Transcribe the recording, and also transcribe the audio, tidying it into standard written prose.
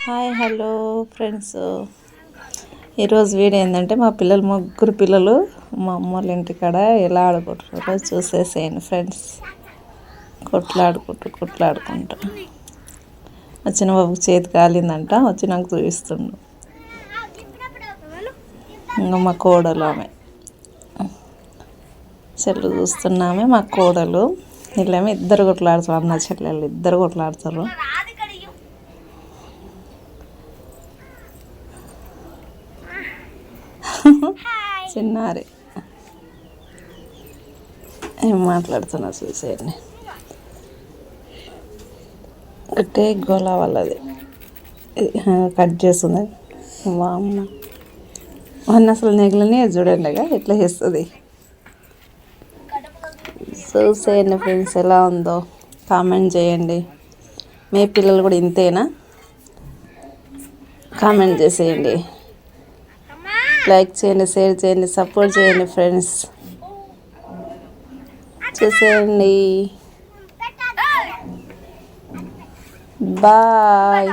Hi hello friends. ఈరోజు video ఏంటంటే మా పిల్లలు ముగ్గురు పిల్లలు మా అమ్మ వాళ్ళ ఇంటికాడ ఎలా ఆడుకుంటున్నారో చూసేసేయండి ఫ్రెండ్స్. కొట్లాడుకుంటూ వచ్చిన బాబుకి చేతి కాలిందంట, వచ్చి నాకు చూపిస్తుండు. ఇంకా మా కోడలు ఆమె చెల్లు చూస్తున్నామే మా కోడలు. వీళ్ళేమో ఇద్దరు కొట్లాడుతారు, అన్న చెల్లెళ్ళు ఇద్దరు కొట్లాడతారు. చిన్నారి ఏం మాట్లాడుతున్నా చూసేయండి. ఒకటే గోళ వాళ్ళది కట్ చేస్తుంది. అమ్మ అన్న అసలు నెగలని చూడండిగా ఎట్లా చేస్తుంది. చూసేయండి ఫ్రెండ్స్, ఎలా ఉందో కామెంట్ చేయండి. మీ పిల్లలు కూడా ఇంతేనా? కామెంట్ చేసేయండి, లైక్ చేయండి, షేర్ చేయండి, సపోర్ట్ చేయండి ఫ్రెండ్స్. చూసేయండి. బాయ్.